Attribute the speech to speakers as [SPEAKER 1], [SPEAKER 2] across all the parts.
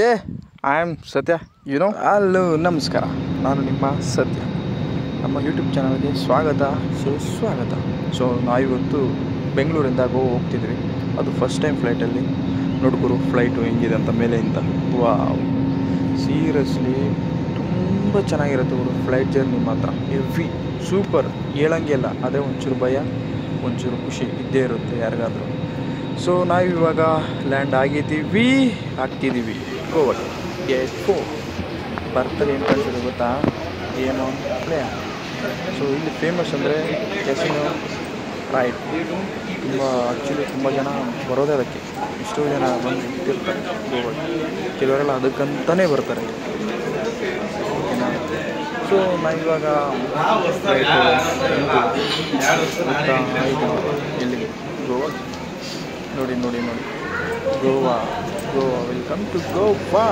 [SPEAKER 1] ಏ I am ಸತ್ಯ hello ನಮಸ್ಕಾರ, ನಾನು ನಿಮ್ಮ ಸತ್ಯ. ನಮ್ಮ ಯೂಟ್ಯೂಬ್ ಚಾನಲ್ಗೆ ಸ್ವಾಗತ. ಸೊ ನಾವಿವತ್ತು ಬೆಂಗಳೂರಿಂದ ಗೋವಾ ಹೋಗ್ತಿದ್ವಿ. ಅದು ಫಸ್ಟ್ ಟೈಮ್ ಫ್ಲೈಟಲ್ಲಿ. ನೋಡ್ಕೊರು ಫ್ಲೈಟು ಹೆಂಗಿದೆ ಅಂತ ಮೇಲೆಯಿಂದ. ವಾವ್, ಸೀರಿಯಸ್ಲಿ ತುಂಬ ಚೆನ್ನಾಗಿರುತ್ತೆ ಗುರು. ಫ್ಲೈಟ್ ಜರ್ನಿ ಮಾತ್ರ ಹೆವಿ ಸೂಪರ್, ಹೇಳಂಗೆ ಇಲ್ಲ. ಅದೇ ಒಂಚೂರು ಭಯ, ಒಂಚೂರು ಖುಷಿ ಇದ್ದೇ ಇರುತ್ತೆ ಯಾರಿಗಾದರೂ. ಸೊ ನಾವಿವಾಗ ಲ್ಯಾಂಡ್ ಆಗ್ತಿದ್ದೀವಿ ಗೋವಾಗೆ. ಗೇಟ್ 4 ಬರ್ತದೆ. ಏನು ಕಾಣಿಸೋದು ಗೊತ್ತಾ? ಏನೋ ಪ್ಲೇ. ಸೊ ಇಲ್ಲಿ ಫೇಮಸ್ ಅಂದರೆ ಕ್ಯಾಸಿನೋ ರೈಡ್. ತುಂಬ ಜನ ಬರೋದೇ ಅದಕ್ಕೆ. ಎಷ್ಟೋ ಜನ ಬಂದು ಇರ್ತಾರೆ ಗೋವಾಗೆ. ಕೆಲವರೆಲ್ಲ ಅದಕ್ಕಂತಲೇ ಬರ್ತಾರೆ. ಓಕೆನಾ? ಸೊ ನಾವಿವಾಗ ಎಲ್ಲಿಗೆ? ಗೋವಾ. ನೋಡಿ ಗೋವಾ ವೆಲ್ಕಮ್ ಟು ಗೋವಾ.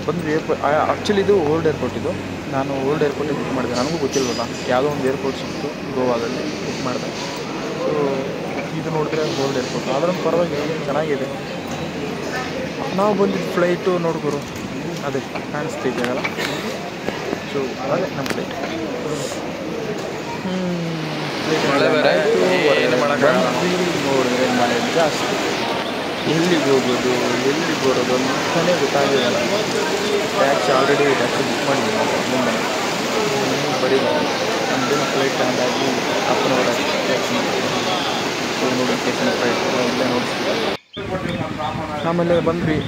[SPEAKER 1] ಬಂದು ಆ್ಯಕ್ಚುಲಿ ಇದು ಓಲ್ಡ್ ಏರ್ಪೋರ್ಟ್. ಇದು ನಾನು ಓಲ್ಡ್ ಏರ್ಪೋರ್ಟಿಗೆ ಬುಕ್ ಮಾಡಿದೆ. ನನಗೂ ಗೊತ್ತಿಲ್ವಲ್ಲ, ಯಾವುದೋ ಒಂದು ಏರ್ಪೋರ್ಟ್ ಸಿಕ್ತು ಗೋವಾದಲ್ಲಿ, ಬುಕ್ ಮಾಡಿದೆ. ಸೊ ಇದು ನೋಡಿದ್ರೆ ಓಲ್ಡ್ ಏರ್ಪೋರ್ಟ್, ಆದ್ರೂ ಪರವಾಗಿಲ್ಲ, ಚೆನ್ನಾಗಿದೆ. ನಾವು ಬಂದಿದ್ದು ಫ್ಲೈಟು ನೋಡ್ಕೊರು, ಅದೇ ಕಾಣಿಸ್ತಿದ್ದಾಗಲ್ಲ. ಸೊ ಅದೇ ನಮ್ಮ ಫ್ಲೈಟ್. ನೋಡಿದ್ರೆ ಮಳೆ ಜಾಸ್ತಿ. ಎಲ್ಲಿಗೆ ಹೋಗೋದು, ಎಲ್ಲಿಗೆ ಬರೋದು ಅಂತಲೇ ಗೊತ್ತಾಗಿರಲ್ಲ. ಟ್ಯಾಕ್ಸಿ ಬುಕ್ ಮಾಡಿದ್ದೀನಿ ಮುಂದೆ. ಬರೀ ನಮ್ಮದಿನ ಫ್ಲೈಟ್ ಹಂಗಾಗಿ ಹಾಫ್ ಟ್ಯಾಕ್ಸಿ ನೋಟಿಫಿಕೇಶನ್ ಫ್ಲೈಟ್ ಇಲ್ಲೇ ನೋಡಿಸ್ತೀವಿ. ಆಮೇಲೆ ಬಂದ್ವಿ,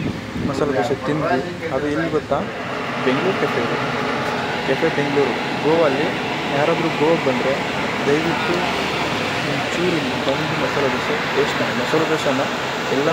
[SPEAKER 1] ಮಸಾಲೆ ದೋಸೆ ತಿಂದ್ವಿ. ಅದು ಎಲ್ಲಿ ಗೊತ್ತಾ? ಬೆಂಗಳೂರು ಕೆಫೆ ಬೆಂಗಳೂರು. ಗೋವಲ್ಲಿ ಯಾರಾದರೂ ಗೋವಾಗೆ ಬಂದರೆ ದಯವಿಟ್ಟು ಒಂಚೂರು ಬಂದು ಮಸಾಲೆ ದೋಸೆ ಟೇಸ್ಟ್ ಮಾಡಿ. ಮಸಾಲೆ ದೋಸೆನ ಎಲ್ಲ